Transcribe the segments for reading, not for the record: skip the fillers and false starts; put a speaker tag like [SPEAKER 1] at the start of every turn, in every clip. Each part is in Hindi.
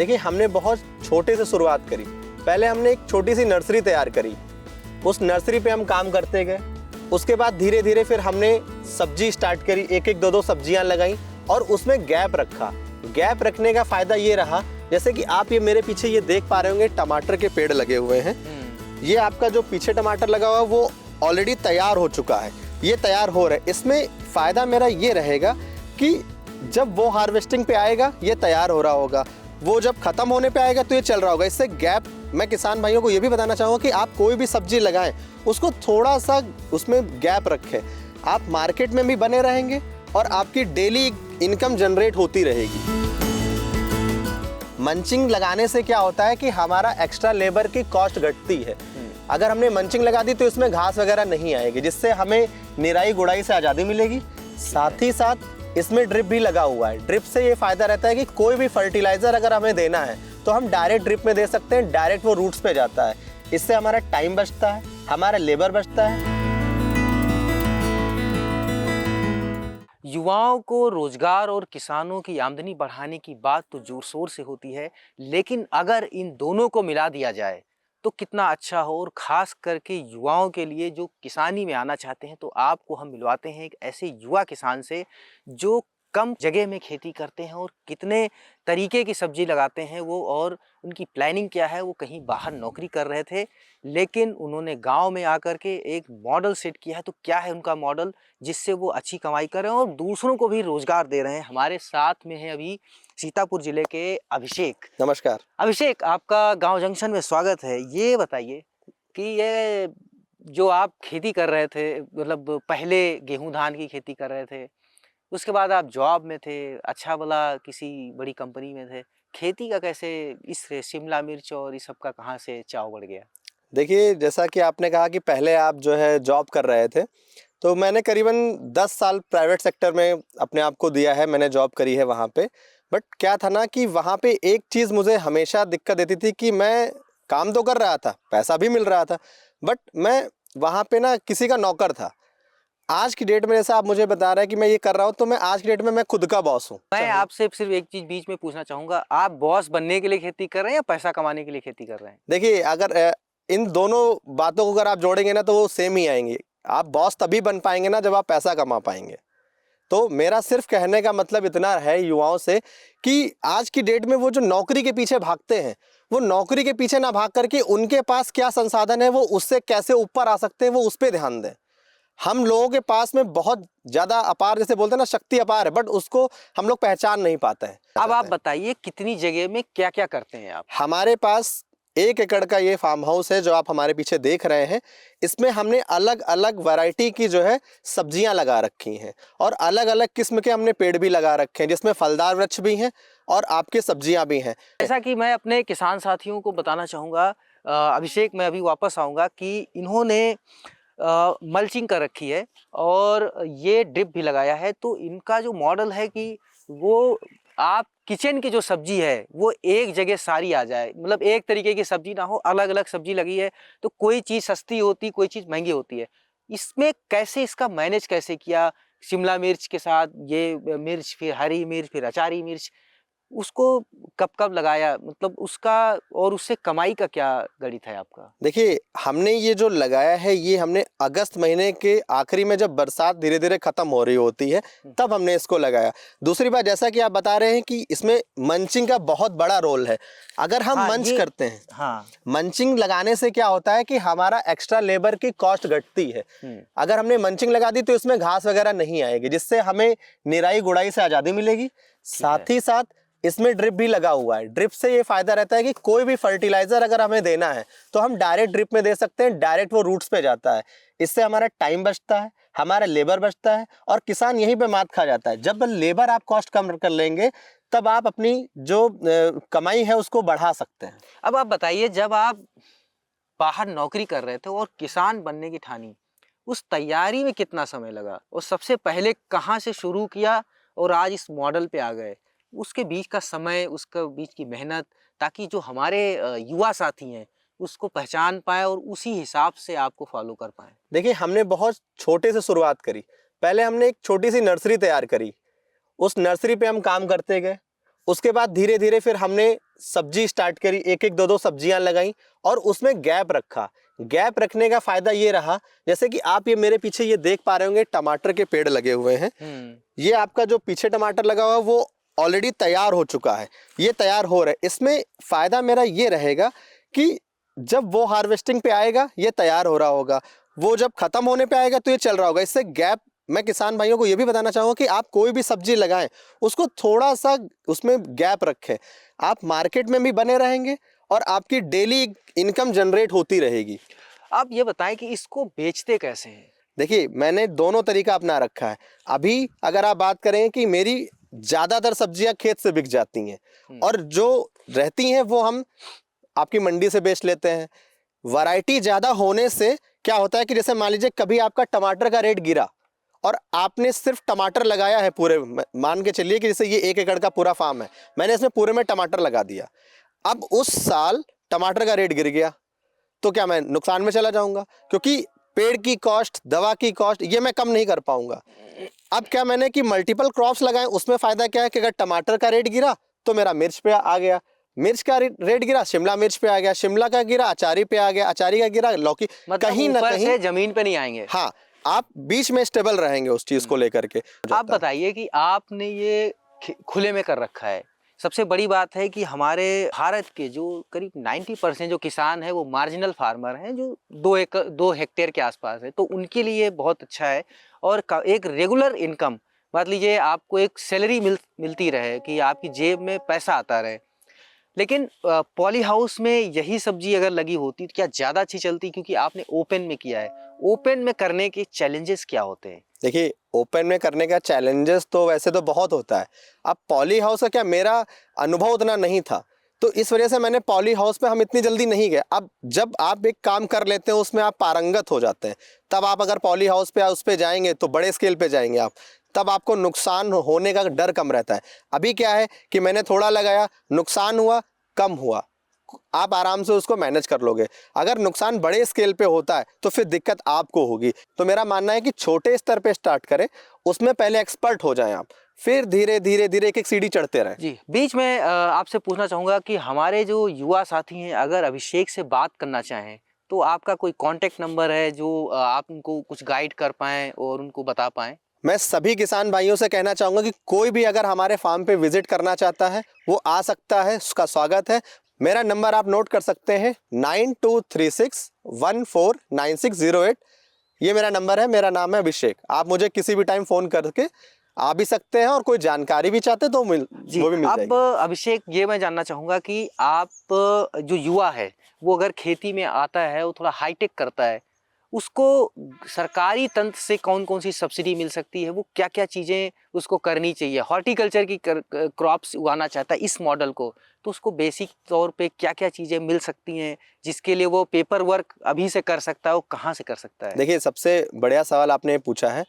[SPEAKER 1] देखिए, हमने बहुत छोटे से शुरुआत करी। पहले हमने एक छोटी सी नर्सरी तैयार करी, उस नर्सरी पे हम काम करते गए। उसके बाद धीरे धीरे फिर हमने सब्जी स्टार्ट करी, एक एक दो दो सब्जियां लगाई और उसमें गैप रखा। गैप रखने का फायदा ये रहा, जैसे कि आप ये मेरे पीछे ये देख पा रहे होंगे, टमाटर के पेड़ लगे हुए हैं। ये आपका जो पीछे टमाटर लगा हुआ है वो ऑलरेडी तैयार हो चुका है, ये तैयार हो रहा है। इसमें फायदा मेरा ये रहेगा कि जब वो हार्वेस्टिंग पे आएगा ये तैयार हो रहा होगा, वो जब खत्म होने पे आएगा तो ये चल रहा होगा। इससे गैप, मैं किसान भाइयों को ये भी बताना चाहूँगा कि आप कोई भी सब्जी लगाएं उसको थोड़ा सा उसमें गैप रखें। आप मार्केट में भी बने रहेंगे और आपकी डेली इनकम जनरेट होती रहेगी। मंचिंग लगाने से क्या होता है कि हमारा एक्स्ट्रा लेबर की कॉस्ट घटती है। अगर हमने मंचिंग लगा दी तो इसमें घास वगैरह नहीं आएगी, जिससे हमें निराई गुड़ाई से आज़ादी मिलेगी। साथ ही साथ इसमें ड्रिप भी लगा हुआ है। ड्रिप से ये फायदा रहता है कि कोई भी फर्टिलाइजर अगर हमें देना है तो हम डायरेक्ट ड्रिप में दे सकते हैं, डायरेक्ट वो रूट्स पे जाता है। इससे हमारा टाइम बचता है, हमारा लेबर बचता है।
[SPEAKER 2] युवाओं को रोजगार और किसानों की आमदनी बढ़ाने की बात तो जोर शोर से होती है, लेकिन अगर इन दोनों को मिला दिया जाए तो कितना अच्छा हो। और ख़ास करके युवाओं के लिए जो किसानी में आना चाहते हैं, तो आपको हम मिलवाते हैं एक ऐसे युवा किसान से जो कम जगह में खेती करते हैं और कितने तरीके की सब्जी लगाते हैं वो, और उनकी प्लानिंग क्या है। वो कहीं बाहर नौकरी कर रहे थे, लेकिन उन्होंने गांव में आकर के एक मॉडल सेट किया है। तो क्या है उनका मॉडल जिससे वो अच्छी कमाई कर रहे हैं और दूसरों को भी रोजगार दे रहे हैं। हमारे साथ में है अभी सीतापुर जिले के अभिषेक।
[SPEAKER 1] नमस्कार
[SPEAKER 2] अभिषेक, आपका गांव जंक्शन में स्वागत है। ये बताइए कि ये जो आप खेती कर रहे थे, मतलब पहले गेहूं धान की खेती कर रहे थे, उसके बाद आप जॉब में थे, अच्छा भला किसी बड़ी कंपनी में थे, खेती का कैसे इस शिमला मिर्च और इस सब का कहाँ से चाव बढ़ गया?
[SPEAKER 1] देखिए, जैसा कि आपने कहा कि पहले आप जो है जॉब कर रहे थे, तो मैंने करीबन 10 साल प्राइवेट सेक्टर में अपने आप को दिया है, मैंने जॉब करी है वहाँ पे। बट क्या था ना कि वहाँ पे एक चीज़ मुझे हमेशा दिक्कत देती थी कि मैं काम तो कर रहा था, पैसा भी मिल रहा था, बट मैं वहाँ पे ना किसी का नौकर था। आज की डेट में जैसा आप मुझे बता रहे हैं कि मैं ये कर रहा हूँ, तो मैं आज की डेट में मैं खुद का बॉस हूँ।
[SPEAKER 2] मैं आपसे सिर्फ एक चीज बीच में पूछना चाहूंगा, आप बॉस बनने के लिए खेती कर रहे हैं या पैसा कमाने के लिए खेती कर रहे हैं?
[SPEAKER 1] देखिए, अगर इन दोनों बातों को अगर आप जोड़ेंगे ना तो वो सेम ही आएंगी। आप बॉस तभी बन पाएंगे ना जब आप पैसा कमा पाएंगे। तो मेरा सिर्फ कहने का मतलब इतना है युवाओं से कि आज की डेट में वो जो नौकरी के पीछे भागते हैं, वो नौकरी के पीछे ना भाग करके उनके पास क्या संसाधन है, वो उससे कैसे ऊपर आ सकते हैं, वो उस पर ध्यान दें। हम लोगों के पास में बहुत ज़्यादा अपार, जैसे बोलते हैं ना, शक्ति अपार है, बट उसको हम लोग पहचान नहीं पाते हैं।
[SPEAKER 2] अब आप बताइए कितनी जगह में क्या क्या करते हैं आप?
[SPEAKER 1] हमारे पास 1 एकड़ का ये फार्म हाउस है जो आप हमारे पीछे देख रहे हैं। इसमें हमने अलग अलग वैरायटी की जो है सब्जियां लगा रखी हैं और अलग अलग किस्म के हमने पेड़ भी लगा रखे हैं, जिसमें फलदार वृक्ष भी हैं और आपके सब्जियां भी हैं।
[SPEAKER 2] ऐसा कि मैं अपने किसान साथियों को बताना चाहूँगा, अभिषेक, मैं अभी वापस आऊँगा कि इन्होंने मल्चिंग कर रखी है और ये ड्रिप भी लगाया है। तो इनका जो मॉडल है कि वो आप किचन की जो सब्जी है वो एक जगह सारी आ जाए, मतलब एक तरीके की सब्जी ना हो, अलग अलग सब्जी लगी है। तो कोई चीज़ सस्ती होती, कोई चीज़ महंगी होती है। इसमें कैसे इसका मैनेज कैसे किया? शिमला मिर्च के साथ ये मिर्च, फिर हरी मिर्च, फिर अचारी मिर्च, उसको कब कब लगाया, मतलब उसका और उससे कमाई का क्या गणित है आपका?
[SPEAKER 1] देखिए, हमने ये जो लगाया है ये हमने अगस्त महीने के आखिरी में, जब बरसात धीरे धीरे खत्म हो रही होती है, तब हमने इसको लगाया। दूसरी बात, जैसा कि आप बता रहे हैं कि इसमें मंचिंग का बहुत बड़ा रोल है। अगर हम मंच करते हैं, मंचिंग लगाने से क्या होता है कि हमारा एक्स्ट्रा लेबर की कॉस्ट घटती है। अगर हमने मंचिंग लगा दी तो इसमें घास वगैरह नहीं आएगी, जिससे हमें निराई गुड़ाई से आज़ादी मिलेगी। साथ ही साथ इसमें ड्रिप भी लगा हुआ है। ड्रिप से ये फायदा रहता है कि कोई भी फर्टिलाइजर अगर हमें देना है तो हम डायरेक्ट ड्रिप में दे सकते हैं, डायरेक्ट वो रूट्स पे जाता है। इससे हमारा टाइम बचता है, हमारा लेबर बचता है और किसान यहीं पे मात खा जाता है। जब लेबर आप कॉस्ट कम कर लेंगे तब आप अपनी जो कमाई है उसको बढ़ा सकते हैं।
[SPEAKER 2] अब आप बताइए, जब आप बाहर नौकरी कर रहे थे और किसान बनने की ठानी, उस तैयारी में कितना समय लगा और सबसे पहले कहाँ से शुरू किया और आज इस मॉडल पे आ गए? उसके बीच का समय, उसके बीच की मेहनत, ताकि जो हमारे युवा साथी हैं उसको पहचान पाए और उसी हिसाब से आपको फॉलो कर पाए।
[SPEAKER 1] देखिए, हमने बहुत छोटे से शुरुआत करी। पहले हमने एक छोटी सी नर्सरी तैयार करी, उस नर्सरी पे हम काम करते गए। उसके बाद धीरे धीरे फिर हमने सब्जी स्टार्ट करी, एक एक दो दो सब्जियां लगाई और उसमें गैप रखा। गैप रखने का फायदा ये रहा, जैसे कि आप ये मेरे पीछे ये देख पा रहे होंगे टमाटर के पेड़ लगे हुए हैं। ये आपका जो पीछे टमाटर लगा हुआ है वो ऑलरेडी तैयार हो चुका है, ये तैयार हो रहा है। इसमें फायदा मेरा ये रहेगा कि जब वो हार्वेस्टिंग पे आएगा ये तैयार हो रहा होगा, वो जब खत्म होने पे आएगा तो ये चल रहा होगा। इससे गैप, मैं किसान भाइयों को ये भी बताना चाहूँगा कि आप कोई भी सब्जी लगाएं उसको थोड़ा सा उसमें गैप रखें, आप मार्केट में भी बने रहेंगे और आपकी डेली इनकम जनरेट होती रहेगी।
[SPEAKER 2] आप ये बताएं कि इसको बेचते कैसे हैं?
[SPEAKER 1] देखिए, मैंने दोनों तरीका अपना रखा है। अभी अगर आप बात करें कि मेरी ज़्यादातर सब्जियां खेत से बिक जाती हैं और जो रहती हैं वो हम आपकी मंडी से बेच लेते हैं। वैरायटी ज़्यादा होने से क्या होता है कि जैसे मान लीजिए कभी आपका टमाटर का रेट गिरा और आपने सिर्फ टमाटर लगाया है पूरे, मान के चलिए कि जैसे ये 1 एकड़ का पूरा फार्म है, मैंने इसमें पूरे में टमाटर लगा दिया। अब उस साल टमाटर का रेट गिर गया तो क्या मैं नुकसान में चला जाऊंगा? क्योंकि पेड़ की कॉस्ट, दवा की कॉस्ट ये मैं कम नहीं कर पाऊंगा। अब क्या मैंने कि मल्टीपल क्रॉप्स लगाए, उसमें फायदा क्या है कि अगर टमाटर का रेट गिरा तो मेरा मिर्च पे आ गया, मिर्च का रेट गिरा शिमला मिर्च पे आ गया, शिमला का गिरा अचारी पे आ गया, अचारी का गिरा लौकी।
[SPEAKER 2] मतलब
[SPEAKER 1] कहीं ना
[SPEAKER 2] ऊपर
[SPEAKER 1] कहीं
[SPEAKER 2] से जमीन पे नहीं आएंगे।
[SPEAKER 1] हाँ, आप बीच में स्टेबल रहेंगे उस चीज को लेकर के।
[SPEAKER 2] आप बताइए कि आपने ये खुले में कर रखा है। सबसे बड़ी बात है कि हमारे भारत के जो करीब 90% जो किसान है वो मार्जिनल फार्मर हैं, जो 2 हेक्टेयर के आसपास है, तो उनके लिए बहुत अच्छा है। और एक रेगुलर इनकम, मान लीजिए आपको एक सैलरी मिलती रहे कि आपकी जेब में पैसा आता रहे। लेकिन पॉली हाउस में यही सब्जी अगर लगी होती तो क्या ज़्यादा अच्छी चलती? क्योंकि आपने ओपन में किया है, ओपन में करने के चैलेंजेस क्या होते हैं?
[SPEAKER 1] देखिए, ओपन में करने का चैलेंजेस तो वैसे तो बहुत होता है। अब पॉली हाउस का क्या, मेरा अनुभव उतना नहीं था तो इस वजह से मैंने पॉली हाउस पे हम इतनी जल्दी नहीं गए। अब जब आप एक काम कर लेते हैं उसमें आप पारंगत हो जाते हैं, तब आप अगर पॉली हाउस पे उस पे जाएंगे तो बड़े स्केल पे जाएंगे आप, तब आपको नुकसान होने का डर कम रहता है। अभी क्या है कि मैंने थोड़ा लगाया, नुकसान हुआ, कम हुआ, आप आराम से उसको मैनेज कर लोगे। अगर नुकसान बड़े स्केल पे होता है तो फिर दिक्कत आपको होगी। तो मेरा मानना है कि छोटे स्तर पे स्टार्ट करें, उसमें पहले एक्सपर्ट हो जाएं आप, फिर धीरे धीरे धीरे एक एक सीढ़ी चढ़ते रहें।
[SPEAKER 2] जी, बीच में आपसे पूछना चाहूँगा कि हमारे जो युवा साथी हैं अगर अभिषेक से बात करना चाहें तो आपका कोई कांटेक्ट नंबर है जो आप उनको कुछ गाइड कर पाएँ और उनको बता पाएँ?
[SPEAKER 1] मैं सभी किसान भाइयों से कहना चाहूँगा कि कोई भी अगर हमारे फार्म पे विजिट करना चाहता है वो आ सकता है, उसका स्वागत है। मेरा नंबर आप नोट कर सकते हैं 9236149608। ये मेरा नंबर है, मेरा नाम है अभिषेक। आप मुझे किसी भी टाइम फ़ोन करके आ भी सकते हैं और कोई जानकारी भी चाहते तो वो भी मिल जाएगी।
[SPEAKER 2] अब अभिषेक, ये मैं जानना चाहूँगा कि आप जो युवा है वो अगर खेती में आता है, वो थोड़ा हाईटेक करता है, उसको सरकारी तंत्र से कौन कौन सी सब्सिडी मिल सकती है? वो क्या क्या चीज़ें उसको करनी चाहिए? हॉर्टिकल्चर की क्रॉप्स उगाना चाहता है इस मॉडल को, तो उसको बेसिक तौर पे क्या क्या चीज़ें मिल सकती हैं जिसके लिए वो पेपर वर्क अभी से कर सकता है, वो कहाँ से कर सकता है?
[SPEAKER 1] देखिए, सबसे बढ़िया सवाल आपने पूछा है।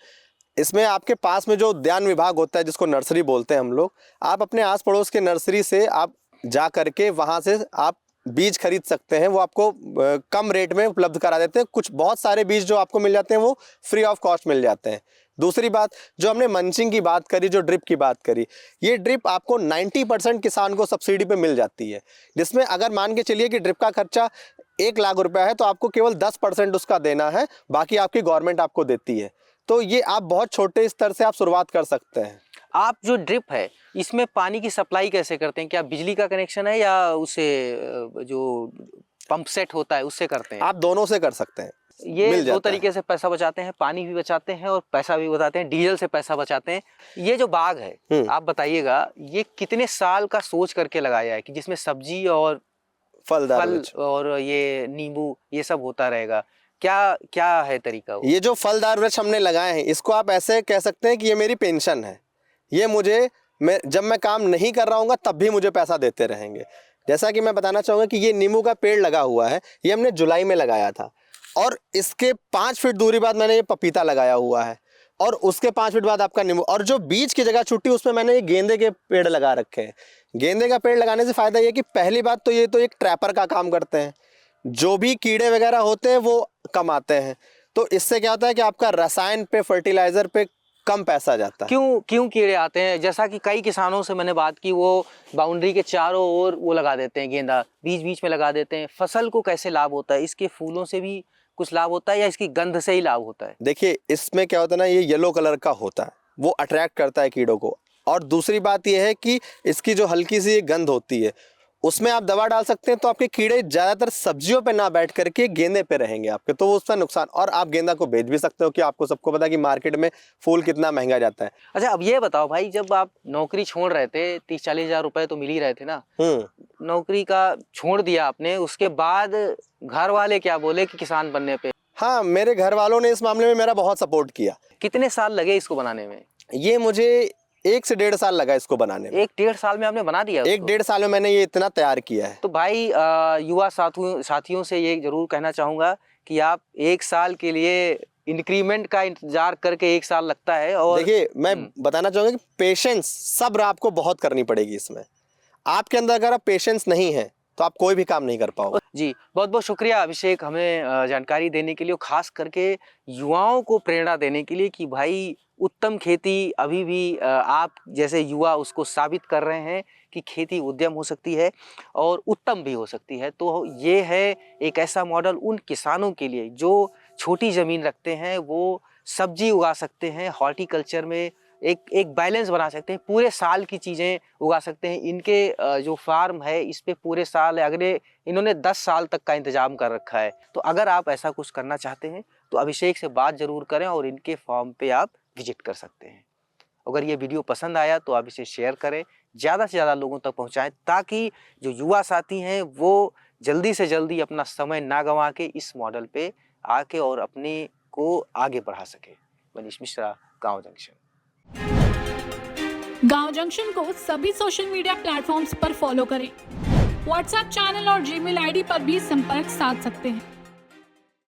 [SPEAKER 1] इसमें आपके पास में जो उद्यान विभाग होता है जिसको नर्सरी बोलते हैं हम लोग, आप अपने आस पड़ोस के नर्सरी से आप जा करके वहाँ से आप बीज खरीद सकते हैं। वो आपको कम रेट में उपलब्ध करा देते हैं। कुछ बहुत सारे बीज जो आपको मिल जाते हैं वो फ्री ऑफ कॉस्ट मिल जाते हैं। दूसरी बात, जो हमने मंचिंग की बात करी, जो ड्रिप की बात करी, ये ड्रिप आपको 90% किसान को सब्सिडी पे मिल जाती है, जिसमें अगर मान के चलिए कि ड्रिप का खर्चा 1 लाख रुपया है तो आपको केवल 10% उसका देना है, बाकी आपकी गवर्नमेंट आपको देती है। तो ये आप बहुत छोटे स्तर से आप शुरुआत कर सकते हैं।
[SPEAKER 2] आप जो ड्रिप है इसमें पानी की सप्लाई कैसे करते हैं? क्या बिजली का कनेक्शन है या उसे जो पंप सेट होता है उससे करते हैं?
[SPEAKER 1] आप दोनों से कर सकते हैं।
[SPEAKER 2] ये 2 तरीके से पैसा बचाते हैं, पानी भी बचाते हैं और पैसा भी बचाते हैं, डीजल से पैसा बचाते हैं। ये जो बाग है, आप बताइएगा ये कितने साल का सोच करके लगाया है कि जिसमें सब्जी और फल और ये नींबू ये सब होता रहेगा? क्या क्या है तरीका वो?
[SPEAKER 1] ये जो फलदार वृक्ष हमने लगाए हैं, इसको आप ऐसे कह सकते हैं कि ये मेरी पेंशन है। ये मुझे, जब मैं काम नहीं कर रहा हूँ तब भी मुझे पैसा देते रहेंगे। जैसा कि मैं बताना चाहूँगा कि ये नींबू का पेड़ लगा हुआ है, ये हमने जुलाई में लगाया था और इसके 5 फीट दूरी बाद मैंने ये पपीता लगाया हुआ है और उसके 5 फीट बाद आपका नींबू, और जो बीच की जगह छुट्टी उसमें मैंने ये गेंदे के पेड़ लगा रखे हैं। गेंदे का पेड़ लगाने से फ़ायदा ये कि पहली बात तो ये तो एक ट्रैपर का काम करते हैं, जो भी कीड़े वगैरह होते हैं वो कम आते हैं। तो इससे क्या होता है कि आपका रसायन पे, फर्टिलाइज़र पे कम पैसा जाता है।
[SPEAKER 2] क्यों कीड़े आते हैं? जैसा कि कई किसानों से मैंने बात की, वो बाउंड्री के चारों ओर वो लगा देते हैं गेंदा, बीच बीच में लगा देते हैं। फसल को कैसे लाभ होता है? इसके फूलों से भी कुछ लाभ होता है या इसकी गंध से ही लाभ होता है?
[SPEAKER 1] देखिए, इसमें क्या होता है ना, ये येलो कलर का होता है, वो अट्रैक्ट करता है कीड़ों को। और दूसरी बात ये है कि इसकी जो हल्की सी गंध होती है, उसमें आप दवा डाल सकते हैं, तो आपके कीड़े ज़्यादातर सब्जियों पे ना बैठ करके गेंदे पे रहेंगे आपके, तो वो उसका नुकसान। और आप गेंदा को बेच भी सकते हो, कि आपको सबको पता है कि मार्केट में फूल कितना महंगा जाता है।
[SPEAKER 2] अच्छा, अब ये बताओ भाई, जब आप नौकरी छोड़ रहे थे, 30-40 हज़ार रुपए तो मिल ही रहे थे ना, नौकरी का छोड़ दिया आपने, उसके बाद घर वाले क्या बोले कि किसान बनने पे?
[SPEAKER 1] हाँ, मेरे घर वालों ने इस मामले में मेरा बहुत सपोर्ट किया।
[SPEAKER 2] कितने साल लगे इसको बनाने में?
[SPEAKER 1] ये मुझे 1 से 1.5 साल लगा इसको बनाने में।
[SPEAKER 2] 1-1.5 साल में आपने बना दिया?
[SPEAKER 1] 1-1.5 साल में मैंने ये इतना तैयार किया है।
[SPEAKER 2] तो भाई युवा साथियों से ये जरूर कहना चाहूँगा कि आप 1 साल के लिए इंक्रीमेंट का इंतजार करके, 1 साल लगता है। और
[SPEAKER 1] देखिए, मैं बताना चाहूँगा कि पेशेंस, सब्र आपको बहुत करनी पड़ेगी इसमें। आपके अंदर अगर आप पेशेंस नहीं है तो आप कोई भी काम नहीं कर पाओगे।
[SPEAKER 2] जी, बहुत बहुत शुक्रिया अभिषेक, हमें जानकारी देने के लिए, खास करके युवाओं को प्रेरणा देने के लिए कि भाई उत्तम खेती अभी भी आप जैसे युवा उसको साबित कर रहे हैं कि खेती उद्यम हो सकती है और उत्तम भी हो सकती है। तो ये है एक ऐसा मॉडल उन किसानों के लिए जो छोटी ज़मीन रखते हैं, वो सब्जी उगा सकते हैं, हॉर्टिकल्चर में एक बैलेंस बना सकते हैं, पूरे साल की चीज़ें उगा सकते हैं। इनके जो फार्म है, इस पे पूरे साल, अगले इन्होंने 10 साल तक का इंतजाम कर रखा है। तो अगर आप ऐसा कुछ करना चाहते हैं तो अभिषेक से बात ज़रूर करें और इनके फार्म पे आप विजिट कर सकते हैं। अगर ये वीडियो पसंद आया तो आप इसे शेयर करें, ज़्यादा से ज़्यादा लोगों तक पहुँचाएँ, ताकि जो युवा साथी हैं वो जल्दी से जल्दी अपना समय ना गंवा के इस मॉडल पे आके और अपने को आगे बढ़ा सके। मनीष मिश्रा, गाँव जंक्शन।
[SPEAKER 3] गांव जंक्शन को सभी सोशल मीडिया प्लेटफॉर्म्स पर फॉलो करें। व्हाट्सएप चैनल और जीमेल आईडी पर भी संपर्क साध सकते हैं।